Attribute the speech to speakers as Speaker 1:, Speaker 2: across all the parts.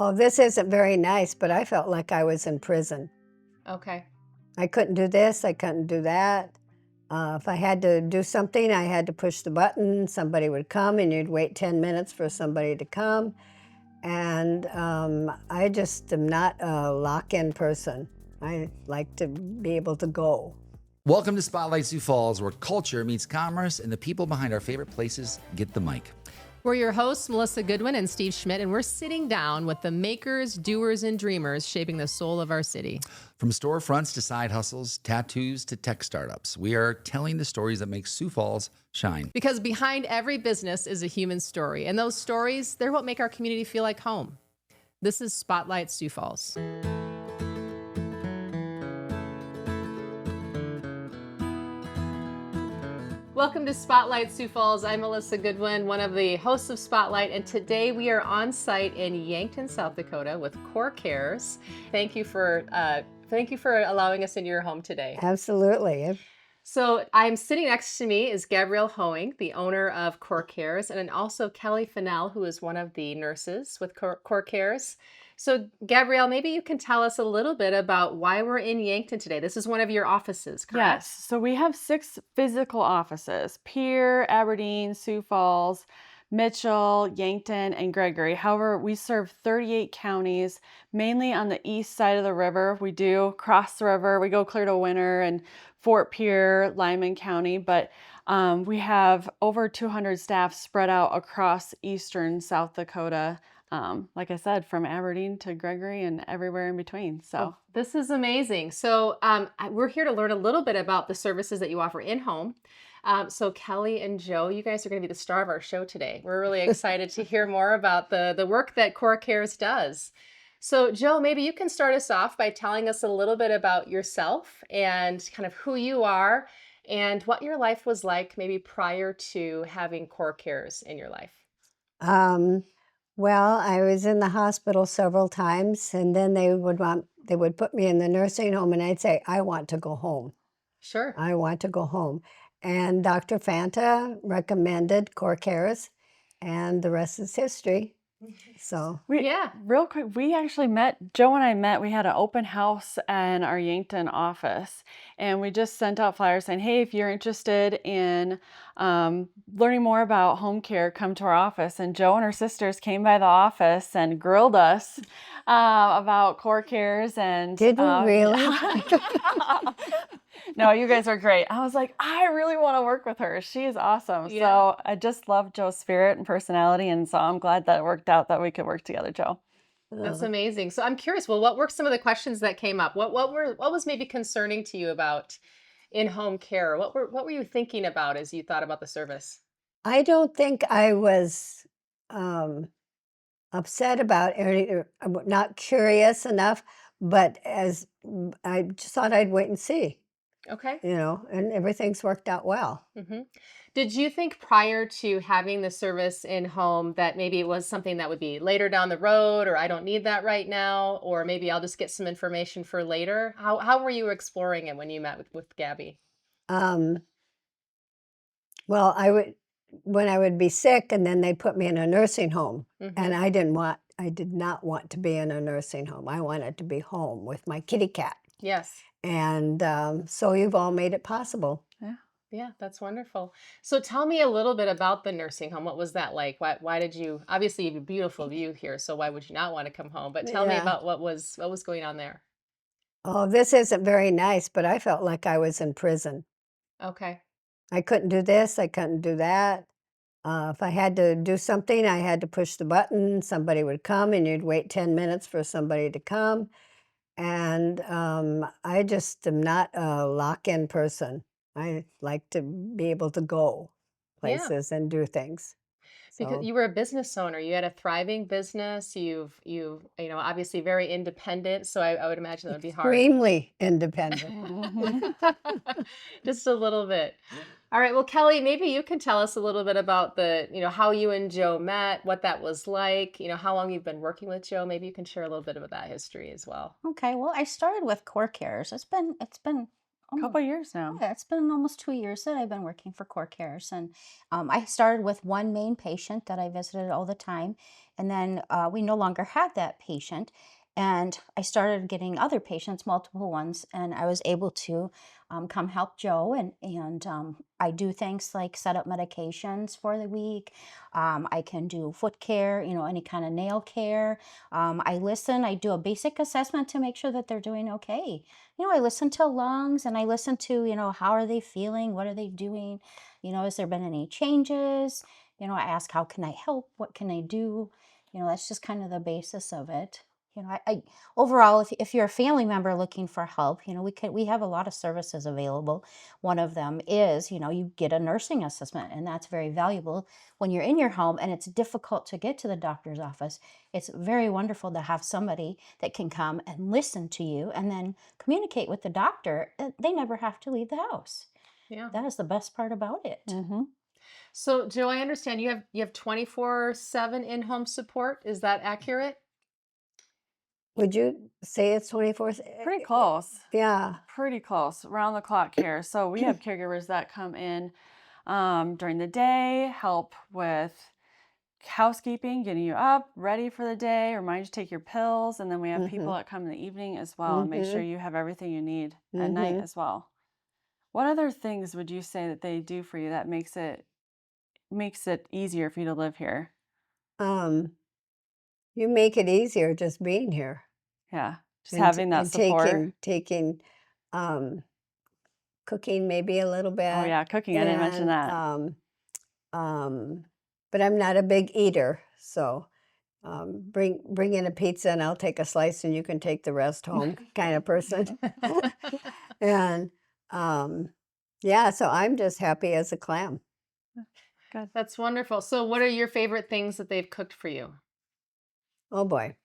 Speaker 1: Oh, this isn't very nice, but I felt like I was in prison.
Speaker 2: Okay.
Speaker 1: I couldn't do this, I couldn't do that. If I had to do something, I had to push the button. Somebody would come, and you'd wait 10 minutes for somebody to come. And I just am not a lock-in person. I like to be able to go.
Speaker 3: Welcome to Spotlight Sioux Falls, where culture meets commerce and the people behind our favorite places get the mic.
Speaker 2: We're your hosts, Melissa Goodwin and Steve Schmidt, and we're sitting down with the makers, doers, and dreamers shaping the soul of our city.
Speaker 3: From storefronts to side hustles, tattoos to tech startups, we are telling the stories that make Sioux Falls shine.
Speaker 2: Because behind every business is a human story, and those stories, they're what make our community feel like home. This is Spotlight Sioux Falls. Welcome to Spotlight Sioux Falls. I'm Melissa Goodwin, one of the hosts of Spotlight, and today we are on site in Yankton, South Dakota with caregivers. Thank you for allowing us into your home today.
Speaker 1: Absolutely.
Speaker 2: So I'm sitting next to me is Gabrielle Hoeing, the owner of caregivers, and then also Kelly Fennell, who is one of the nurses with caregivers. So Gabrielle, maybe you can tell us a little bit about why we're in Yankton today. This is one of your offices, correct?
Speaker 4: Yes. So we have 6 physical offices: Pierre, Aberdeen, Sioux Falls, Mitchell, Yankton, and Gregory. However, we serve 38 counties, mainly on the east side of the river. We do cross the river. We go clear to Winter and Fort Pierre, Lyman County, but we have over 200 staff spread out across eastern South Dakota. Like I said, from Aberdeen to Gregory and everywhere in between. So
Speaker 2: Well, this is amazing. So we're here to learn a little bit about the services that you offer in-home. So Kelly and Joe, you guys are going to be the star of our show today. We're really excited to hear more about the work that caregivers does. So Joe, maybe you can start us off by telling us a little bit about yourself and kind of who you are and what your life was like maybe prior to having caregivers in your life.
Speaker 1: Well, I was in the hospital several times, and then they would put me in the nursing home, and I'd say, I want to go home.
Speaker 2: Sure.
Speaker 1: I want to go home. And Dr. Fanta recommended caregivers, and the rest is history. So
Speaker 4: real quick, we actually met, Joe and I met, we had an open house in our Yankton office, and we just sent out flyers saying, hey, if you're interested in learning more about home care, come to our office. And Joe and her sisters came by the office and grilled us about caregivers. And
Speaker 1: did we really?
Speaker 4: No, you guys are great. I was like, I really want to work with her. She is awesome. Yeah. So I just love Joe's spirit and personality. And so I'm glad that it worked out that we could work together, Joe.
Speaker 2: That's amazing. So I'm curious, well, what were some of the questions that came up? What was maybe concerning to you about in-home care? What were you thinking about as you thought about the service?
Speaker 1: I don't think I was upset about it, not curious enough, but as I just thought I'd wait and see.
Speaker 2: Okay.
Speaker 1: And everything's worked out well.
Speaker 2: Mm-hmm. Did you think prior to having the service in home that maybe it was something that would be later down the road, or I don't need that right now, or maybe I'll just get some information for later? How were you exploring it when you met with Gabby?
Speaker 1: Well, when I would be sick, and then they put me in a nursing home, and I did not want to be in a nursing home. I wanted to be home with my kitty cat.
Speaker 2: Yes.
Speaker 1: And so you've all made it possible.
Speaker 2: Yeah, that's wonderful. So tell me a little bit about the nursing home. What was that like? Why did you, obviously you have a beautiful view here, so why would you not want to come home? But tell me about what was going on there.
Speaker 1: Oh, this isn't very nice, but I felt like I was in prison.
Speaker 2: Okay.
Speaker 1: I couldn't do this, I couldn't do that. If I had to do something, I had to push the button. Somebody would come, and you'd wait 10 minutes for somebody to come. And I just am not a lock-in person. I like to be able to go places and do things.
Speaker 2: Because you were a business owner, you had a thriving business. You've obviously very independent. So I would imagine that would be hard.
Speaker 1: Extremely independent.
Speaker 2: Just a little bit. All right. Well, Kelly, maybe you can tell us a little bit about how you and Joe met, what that was like, how long you've been working with Joe. Maybe you can share a little bit of that history as well.
Speaker 5: Okay. Well, I started with caregivers. It's been
Speaker 4: Couple years now.
Speaker 5: Yeah, it's been almost 2 years that I've been working for Core Cares, and I started with one main patient that I visited all the time, and then we no longer had that patient, and I started getting other patients, multiple ones, and I was able to come help Joe, and I do things like set up medications for the week. I can do foot care, any kind of nail care. I listen. I do a basic assessment to make sure that they're doing okay. I listen to lungs, and I listen to, how are they feeling? What are they doing? Has there been any changes? I ask, how can I help? What can I do? That's just kind of the basis of it. I overall, if you're a family member looking for help, we have a lot of services available. One of them is, you get a nursing assessment, and that's very valuable when you're in your home and it's difficult to get to the doctor's office. It's very wonderful to have somebody that can come and listen to you and then communicate with the doctor. They never have to leave the house.
Speaker 2: Yeah.
Speaker 5: That is the best part about it.
Speaker 4: Mm-hmm.
Speaker 2: So, Joe, I understand you have 24/7 in-home support. Is that accurate?
Speaker 1: Would you say it's 24?
Speaker 4: Pretty close.
Speaker 1: Yeah.
Speaker 4: Pretty close. Round the clock care. So we have caregivers that come in during the day, help with housekeeping, getting you up, ready for the day, remind you to take your pills. And then we have people that come in the evening as well and make sure you have everything you need at night as well. What other things would you say that they do for you that makes it easier for you to live here?
Speaker 1: You make it easier just being here.
Speaker 4: Yeah. Just
Speaker 1: and
Speaker 4: having that
Speaker 1: and
Speaker 4: support.
Speaker 1: taking cooking maybe a little bit.
Speaker 4: Oh yeah, cooking. I didn't mention that.
Speaker 1: But I'm not a big eater, so bring in a pizza and I'll take a slice and you can take the rest home, kind of person. And yeah, so I'm just happy as a clam.
Speaker 4: Good.
Speaker 2: That's wonderful. So, what are your favorite things that they've cooked for you?
Speaker 1: Oh boy,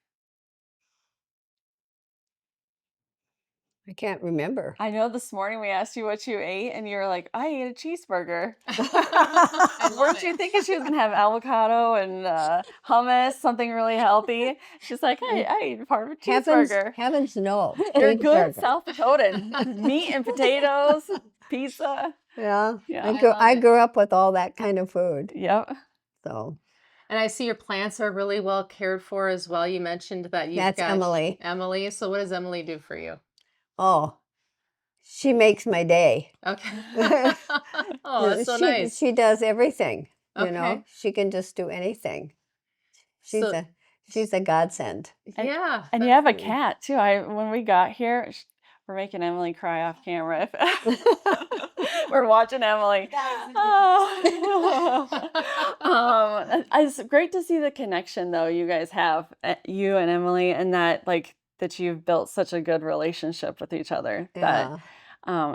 Speaker 1: I can't remember.
Speaker 4: I know this morning we asked you what you ate, and you were like, I ate a cheeseburger. Weren't you thinking she was going to have avocado and hummus, something really healthy? She's like, I ate part of a cheeseburger.
Speaker 1: Heavens no.
Speaker 4: They're good
Speaker 1: Cheeseburger.
Speaker 4: South Dakotan. Meat and potatoes, pizza.
Speaker 1: Yeah,
Speaker 4: Yeah.
Speaker 1: I grew up with all that kind of food.
Speaker 4: Yep.
Speaker 1: So
Speaker 2: And I see your plants are really well cared for as well. You mentioned that you've
Speaker 1: that's
Speaker 2: got
Speaker 1: Emily.
Speaker 2: Emily. So, what does Emily do for you?
Speaker 1: Oh, she makes my day.
Speaker 2: Okay. Oh, that's so nice.
Speaker 1: She does everything.
Speaker 2: Okay.
Speaker 1: She can just do anything.
Speaker 2: So-
Speaker 1: She's a godsend.
Speaker 2: Yeah.
Speaker 4: And you have a cat too. When we got here, we're making Emily cry off camera. We're watching Emily. It's great to see the connection though you guys have, you and Emily, and that you've built such a good relationship with each other.
Speaker 1: Yeah.
Speaker 4: That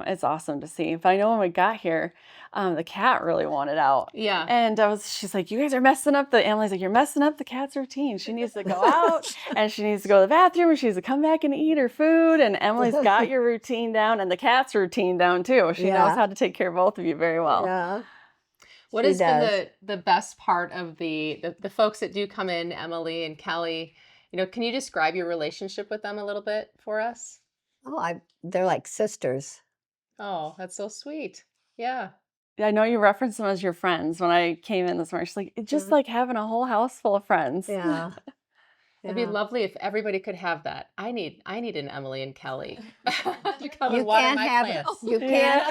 Speaker 4: it's awesome to see. But I know when we got here, the cat really wanted out.
Speaker 2: Yeah.
Speaker 4: And she's like, you guys are messing up Emily's like, you're messing up the cat's routine. She needs to go out and she needs to go to the bathroom and she needs to come back and eat her food. And Emily's got your routine down and the cat's routine down too. She knows how to take care of both of you very well.
Speaker 1: Yeah.
Speaker 2: What has been the best part of the folks that do come in, Emily and Kelly? Can you describe your relationship with them a little bit for us?
Speaker 1: Oh, they're like sisters.
Speaker 2: Oh, that's so sweet. Yeah.
Speaker 4: I know you referenced them as your friends when I came in this morning. She's like, it's just like having a whole house full of friends.
Speaker 1: Yeah.
Speaker 2: It'd be lovely if everybody could have that. I need an Emily and Kelly to come
Speaker 1: You
Speaker 2: and water
Speaker 1: can't
Speaker 2: my
Speaker 1: have
Speaker 2: plants.
Speaker 1: it. You can't.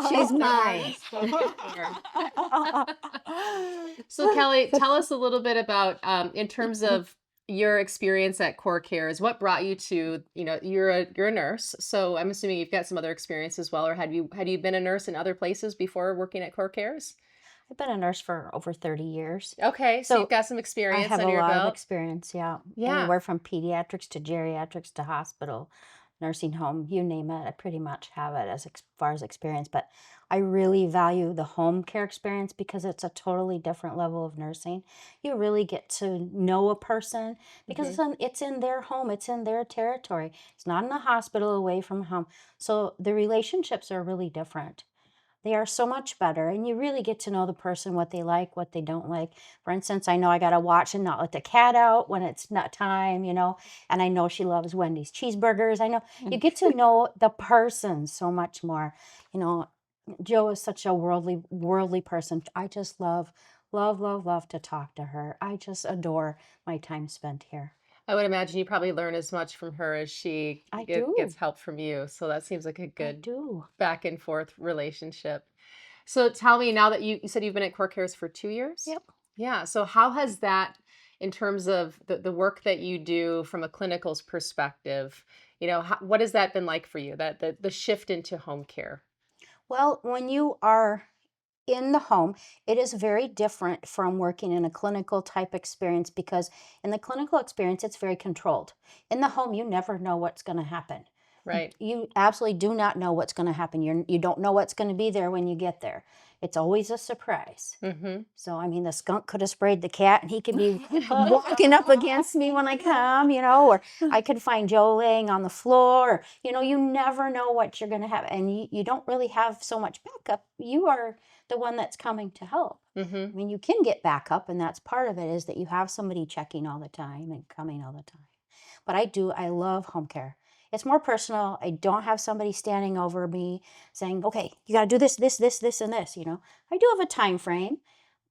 Speaker 1: She's mine.
Speaker 2: So Kelly, tell us a little bit about in terms of your experience at Core Cares. What brought you to, you're a nurse, so I'm assuming you've got some other experience as well, or had you been a nurse in other places before working at Core Cares?
Speaker 5: I've been a nurse for over 30 years.
Speaker 2: Okay, so
Speaker 5: So,
Speaker 2: you've got some
Speaker 5: I
Speaker 2: experience
Speaker 5: have a
Speaker 2: under your
Speaker 5: lot of
Speaker 2: belt.
Speaker 5: experience, yeah.
Speaker 2: Yeah.
Speaker 5: Anywhere from pediatrics to geriatrics to hospital, nursing home, you name it. I pretty much have it as far as experience. But I really value the home care experience because it's a totally different level of nursing. You really get to know a person because it's in their home, it's in their territory. It's not in a hospital away from home. So the relationships are really different. They are so much better, and you really get to know the person, what they like, what they don't like. For instance, I know I gotta watch and not let the cat out when it's not time, and I know she loves Wendy's cheeseburgers. I know you get to know the person so much more. You know, Joe is such a worldly person. I just love, love, love, love to talk to her. I just adore my time spent here.
Speaker 2: I would imagine you probably learn as much from her as she
Speaker 5: I
Speaker 2: gets
Speaker 5: do.
Speaker 2: help from you. So that seems like a
Speaker 5: I
Speaker 2: good
Speaker 5: do.
Speaker 2: back and forth relationship. So tell me now that you said you've been at Core Cares for 2 years?
Speaker 5: Yep.
Speaker 2: Yeah. So how has that, in terms of the work that you do from a clinical's perspective, what has that been like for you, that the shift into home care?
Speaker 5: Well, when you are in the home, it is very different from working in a clinical type experience because in the clinical experience, it's very controlled. In the home, you never know what's going to happen.
Speaker 2: Right.
Speaker 5: You absolutely do not know what's going to happen. You don't know what's going to be there when you get there. It's always a surprise.
Speaker 2: Mm-hmm.
Speaker 5: So, I mean, the skunk could have sprayed the cat and he could be walking up against me when I come, or I could find Joe laying on the floor. You never know what you're going to have. And you don't really have so much backup. You are the one that's coming to help.
Speaker 2: Mm-hmm.
Speaker 5: I mean, you can get backup, and that's part of it is that you have somebody checking all the time and coming all the time. But I love home care. It's more personal. I don't have somebody standing over me saying, okay, you got to do this, this, this, this, and this. I do have a time frame,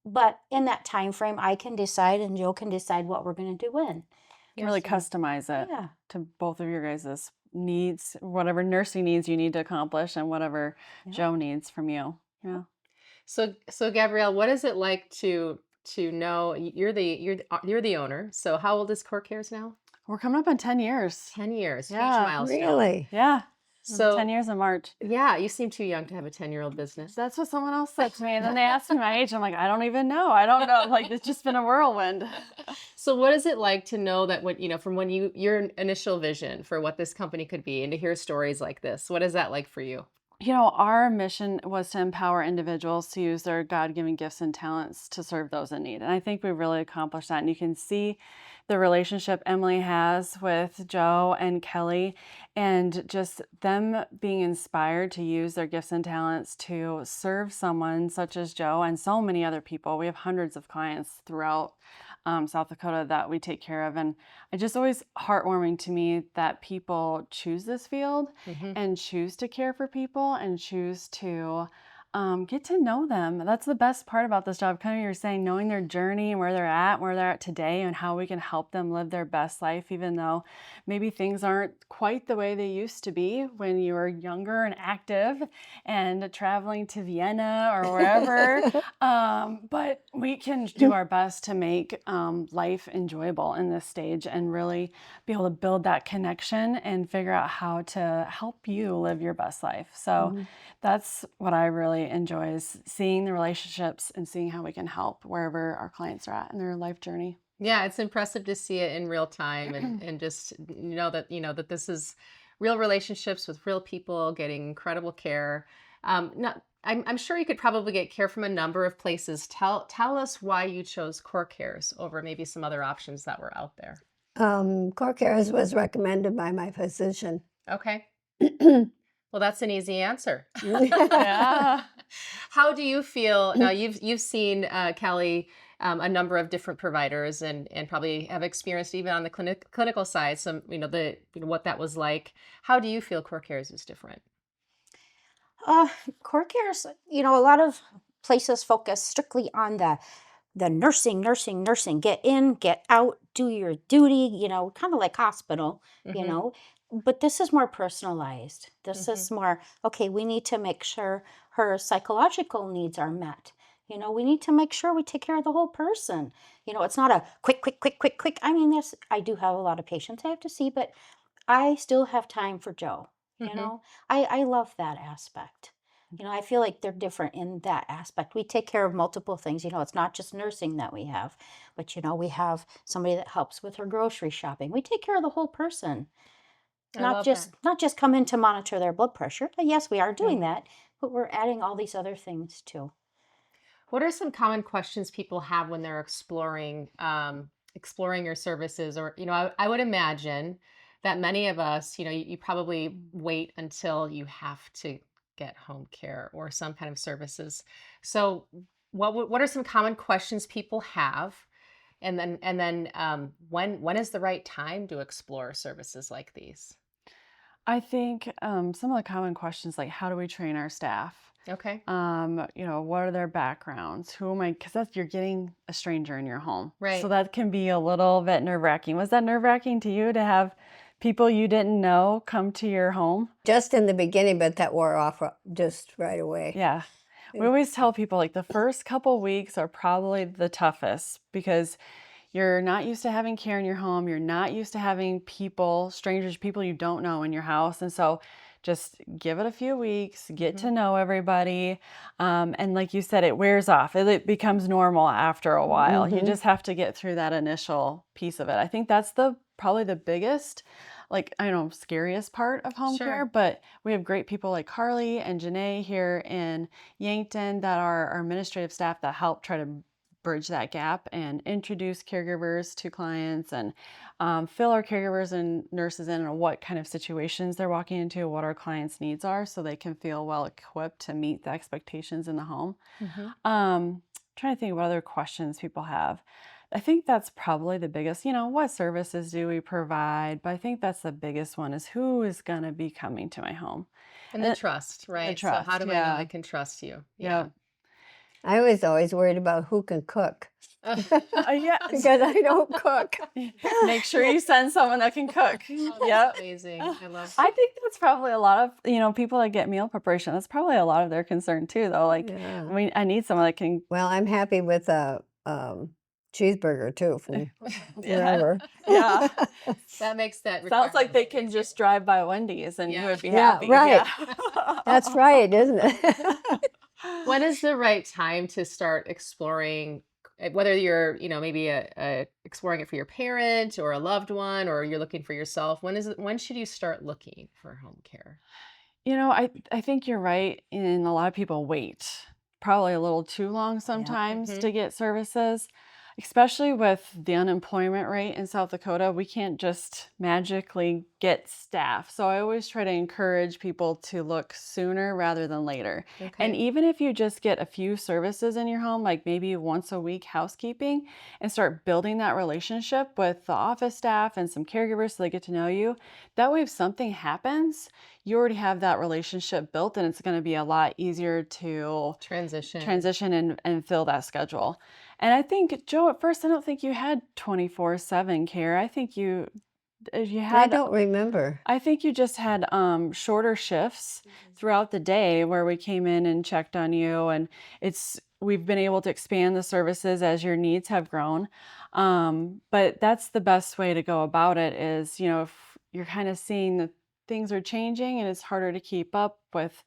Speaker 5: but in that time frame, I can decide and Joe can decide what we're going to do when.
Speaker 4: You can really
Speaker 5: So,
Speaker 4: customize it
Speaker 5: yeah.
Speaker 4: to both of your guys' needs, whatever nursing needs you need to accomplish, and whatever
Speaker 5: Yeah.
Speaker 4: Joe needs from you. Yeah.
Speaker 2: So Gabrielle, what is it like to know you're the owner? So how old is Core Cares now?
Speaker 4: We're coming up on 10 years.
Speaker 2: 10 years, huge
Speaker 4: Yeah.
Speaker 2: milestone.
Speaker 1: Really?
Speaker 4: Yeah. 10
Speaker 2: So
Speaker 4: years in March.
Speaker 2: yeah, you seem too young to have a 10-year-old business.
Speaker 4: That's what someone else said to me. And then they asked me my age. I'm like, I don't even know. I don't know. Like, it's just been a whirlwind.
Speaker 2: So what is it like to know that from when your initial vision for what this company could be and to hear stories like this? What is that like for you?
Speaker 4: Our mission was to empower individuals to use their God-given gifts and talents to serve those in need. And I think we really accomplished that. And you can see the relationship Emily has with Joe and Kelly, and just them being inspired to use their gifts and talents to serve someone such as Joe and so many other people. We have hundreds of clients throughout South Dakota that we take care of. And it's just always heartwarming to me that people choose this field
Speaker 2: Mm-hmm.
Speaker 4: and choose to care for people and choose to get to know them. That's the best part about this job. Kind of, you're saying, knowing their journey and where they're at today, and how we can help them live their best life, even though maybe things aren't quite the way they used to be when you were younger and active and traveling to Vienna or wherever. But we can do our best to make life enjoyable in this stage and really be able to build that connection and figure out how to help you live your best life. So that's what I really enjoy, is seeing the relationships and seeing how we can help wherever our clients are at in their life journey.
Speaker 2: Yeah, it's impressive to see it in real time and just that this is real relationships with real people getting incredible care. I'm sure you could probably get care from a number of places. Tell us why you chose Core Cares over maybe some other options that were out there.
Speaker 1: Core Cares was recommended by my physician.
Speaker 2: Okay. Well, that's an easy answer.
Speaker 4: Yeah.
Speaker 2: How do you feel now? You've seen Kelly, a number of different providers, and probably have experienced even on the clinical side some what that was like. How do you feel Core Cares is different?
Speaker 5: Core Cares, a lot of places focus strictly on the nursing, nursing, nursing. Get in, get out, do your duty, kind of like hospital,
Speaker 2: Mhm.
Speaker 5: But this is more personalized. This is more, okay, we need to make sure her psychological needs are met. We need to make sure we take care of the whole person. It's not a quick, quick, quick, quick, quick. I mean, I do have a lot of patients I have to see, but I still have time for Joe.
Speaker 2: Mhm.
Speaker 5: I love that aspect. I feel like they're different in that aspect. We take care of multiple things. It's not just nursing that we have, but we have somebody that helps with her grocery shopping. We take care of the whole person,
Speaker 2: I
Speaker 5: not
Speaker 2: love that.
Speaker 5: just come in to monitor their blood pressure. Yes, we are doing
Speaker 2: Right.
Speaker 5: that, but we're adding all these other things too.
Speaker 2: What are some common questions people have when they're exploring your services? Or, I would imagine that many of us, you probably wait until you have to get home care or some kind of services. So what are some common questions people have? And then when is the right time to explore services like these?
Speaker 4: I think some of the common questions like how do we train our staff?
Speaker 2: Okay.
Speaker 4: What are their backgrounds? Who am I? Because that's you're getting a stranger in your home, so
Speaker 2: Right.
Speaker 4: that can be a little bit nerve-wracking. Was that nerve-wracking to you to have people you didn't know come to your home?
Speaker 1: Just in the beginning, but that wore off just right away.
Speaker 4: Yeah. We
Speaker 1: It-
Speaker 4: always tell people like the first couple weeks are probably the toughest because you're not used to having care in your home. You're not used to having people, strangers, people you don't know in your house. And so just give it a few weeks, get to know everybody. And like you said, it wears off. It becomes normal after a while. You
Speaker 1: Mhm.
Speaker 4: just have to get through that initial piece of it. I think that's probably the biggest, like, I don't know, scariest part of home care.
Speaker 2: Sure.
Speaker 4: But we have great people like Carly and Janae here in Yankton that are our administrative staff that help try to bridge that gap and introduce caregivers to clients and fill our caregivers and nurses in on what kind of situations they're walking into, what our clients' needs are, so they can feel well equipped to meet the expectations in the home. Trying to think of what other questions people have. I think that's probably the biggest, what services do we provide? But I think that's the biggest one is who is going to be coming to my home?
Speaker 2: And the trust,
Speaker 4: The
Speaker 2: right? So how
Speaker 4: trust,
Speaker 2: do I know I can trust you?
Speaker 4: yeah.
Speaker 1: I was always worried about who can cook
Speaker 4: Yeah.
Speaker 1: because I don't cook.
Speaker 4: Make sure you send someone that can cook.
Speaker 2: Oh,
Speaker 4: Yep.
Speaker 2: that's amazing. I love
Speaker 4: I think that's probably a lot of, people that get meal preparation. That's probably a lot of their concern too, though. Like,
Speaker 1: Yeah.
Speaker 4: I need someone that can.
Speaker 1: Well, I'm happy with a cheeseburger too from wherever.
Speaker 4: Yeah.
Speaker 2: that makes that
Speaker 4: Sounds like they
Speaker 2: requirement
Speaker 4: can just drive by Wendy's and you
Speaker 2: Yeah.
Speaker 4: would be
Speaker 1: Yeah,
Speaker 4: happy.
Speaker 1: right.
Speaker 4: Yeah.
Speaker 1: That's right, isn't it?
Speaker 2: When is the right time to start exploring, whether you're, maybe exploring it for your parent or a loved one, or you're looking for yourself? When should you start looking for home care?
Speaker 4: I think you're right. And a lot of people wait probably a little too long sometimes
Speaker 2: Mhm.
Speaker 4: to get services, especially with the unemployment rate in South Dakota. We can't just magically get staff. So I always try to encourage people to look sooner rather than later. And
Speaker 2: Okay.
Speaker 4: even if you just get a few services in your home, like maybe once a week housekeeping, and start building that relationship with the office staff and some caregivers so they get to know you, that way if something happens, you already have that relationship built and it's going to be a lot easier to transition and fill that schedule. And I think, Joe, at first, I don't think you had 24/7 care. I think you
Speaker 1: I
Speaker 4: had,
Speaker 1: don't remember.
Speaker 4: I think you just had shorter shifts throughout the day where we came in and checked on you. And we've been able to expand the services as your needs have grown. But that's the best way to go about it is, if you're kind of seeing that things are changing and it's harder to keep up with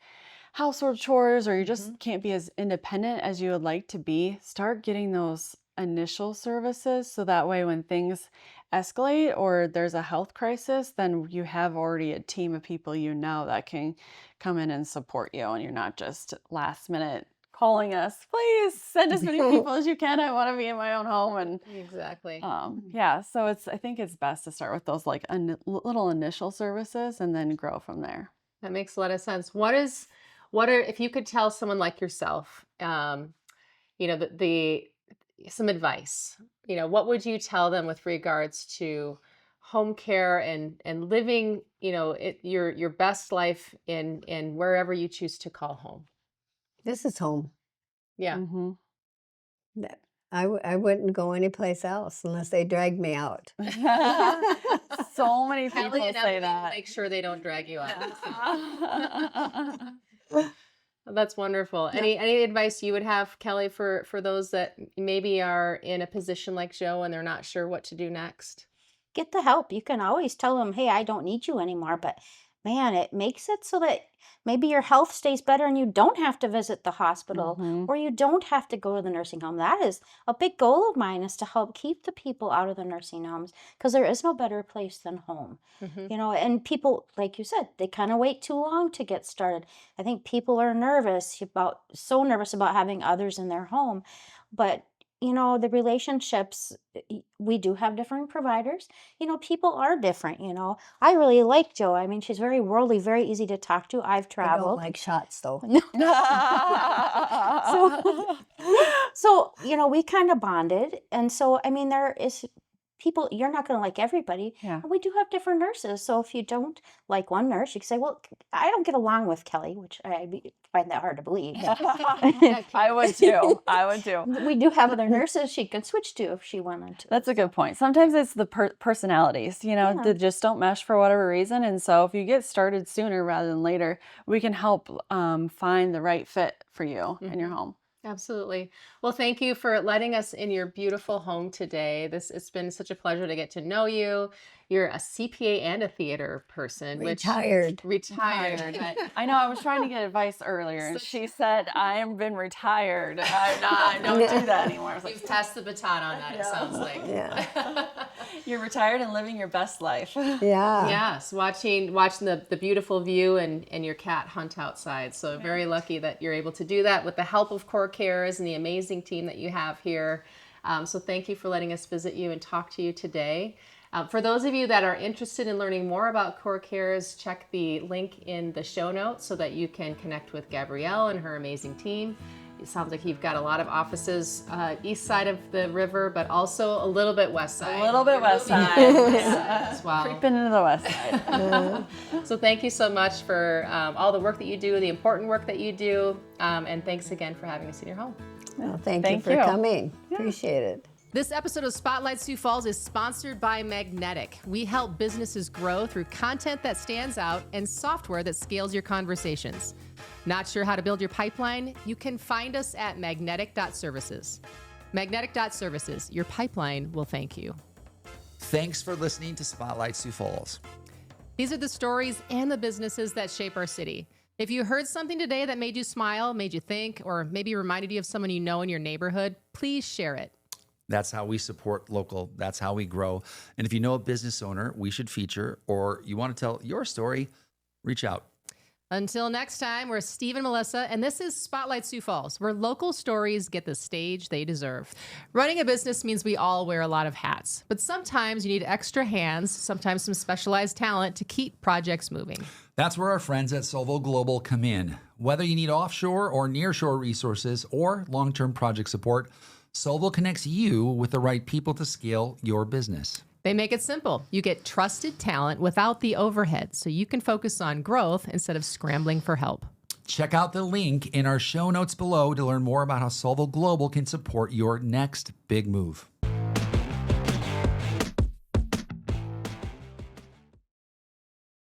Speaker 4: household chores or you just can't be as independent as you would like to be, start getting those initial services so that way when things escalate or there's a health crisis, then you have already a team of people that can come in and support you and you're not just last minute calling us, please send as many people as you can. I want to be in my own home. And
Speaker 2: Exactly.
Speaker 4: so I think it's best to start with those like little initial services and then grow from there.
Speaker 2: That makes a lot of sense. If you could tell someone like yourself, some advice, what would you tell them with regards to home care and living, your best life in wherever you choose to call home?
Speaker 1: This is home.
Speaker 2: Yeah.
Speaker 4: Mm-hmm.
Speaker 1: That- I wouldn't go anyplace else unless they dragged me out.
Speaker 4: So many people
Speaker 2: Kelly and
Speaker 4: say
Speaker 2: Emily will
Speaker 4: that.
Speaker 2: make sure they don't drag you out. That's wonderful. Any advice you would have, Kelly, for those that maybe are in a position like Joe and they're not sure what to do next?
Speaker 5: Get the help. You can always tell them, hey, I don't need you anymore. But man, it makes it so that maybe your health stays better and you don't have to visit the hospital
Speaker 4: Mhm.
Speaker 5: or you don't have to go to the nursing home. That is a big goal of mine is to help keep the people out of the nursing homes because there is no better place than home.
Speaker 2: Mhm.
Speaker 5: And people, like you said, they kind of wait too long to get started. I think people are so nervous about having others in their home. But the relationships, we do have different providers. People are different. I really like Joe. I mean, she's very worldly, very easy to talk to. I've
Speaker 1: I don't
Speaker 5: traveled.
Speaker 1: like shots though.
Speaker 5: So, we kind of bonded. And so, I mean, there is people, you're not going to like everybody.
Speaker 4: Yeah.
Speaker 5: And we do have different nurses. So if you don't like one nurse, you can say, well, I don't get along with Kelly, which find that hard to believe.
Speaker 4: I would too. I would too.
Speaker 5: We do have other nurses she can switch to if she wanted to.
Speaker 4: That's a good point. Sometimes it's the personalities,
Speaker 5: Yeah.
Speaker 4: that just don't mesh for whatever reason. And so if you get started sooner rather than later, we can help find the right fit for you in your home.
Speaker 2: Absolutely. Well, thank you for letting us in your beautiful home today. It's been such a pleasure to get to know you. You're a CPA and a theater person.
Speaker 1: Retired.
Speaker 2: Retired.
Speaker 4: I know. I was trying to get advice earlier, and she said, "I've been retired. I don't do that anymore." I was like,
Speaker 2: You've passed the baton on that, it sounds like.
Speaker 1: Yeah.
Speaker 4: "You're retired and living your best life."
Speaker 1: Yeah.
Speaker 2: Yes, watching the beautiful view and your cat hunt outside. So very lucky that you're able to do that with the help of Core Cares and the amazing team that you have here. So thank you for letting us visit you and talk to you today. For those of you that are interested in learning more about Core Cares, check the link in the show notes so that you can connect with Gabrielle and her amazing team. It sounds like you've got a lot of offices east side of the river, but also a little bit west side.
Speaker 4: A little bit west side.
Speaker 2: As well.
Speaker 4: Creeping into the west side.
Speaker 2: So thank you so much for all the work that you do, the important work that you do, and thanks again for having us in your home.
Speaker 1: Well, thank you
Speaker 4: Thank
Speaker 1: for
Speaker 4: you.
Speaker 1: coming. Appreciate it.
Speaker 2: This episode of Spotlight Sioux Falls is sponsored by Magnetic. We help businesses grow through content that stands out and software that scales your conversations. Not sure how to build your pipeline? You can find us at magnetic.services. Magnetic.services, your pipeline will thank you.
Speaker 3: Thanks for listening to Spotlight Sioux Falls.
Speaker 2: These are the stories and the businesses that shape our city. If you heard something today that made you smile, made you think, or maybe reminded you of someone you know in your neighborhood, please share it.
Speaker 3: That's how we support local. That's how we grow. And if you know a business owner we should feature, or you want to tell your story, reach out.
Speaker 2: Until next time, we're Steve and Melissa, and this is Spotlight Sioux Falls, where local stories get the stage they deserve. Running a business means we all wear a lot of hats, but sometimes you need extra hands, sometimes some specialized talent to keep projects moving.
Speaker 3: That's where our friends at Solvo Global come in. Whether you need offshore or nearshore resources or long-term project support, Solvo connects you with the right people to scale your business.
Speaker 2: They make it simple. You get trusted talent without the overhead, so you can focus on growth instead of scrambling for help.
Speaker 3: Check out the link in our show notes below to learn more about how Solvo Global can support your next big move.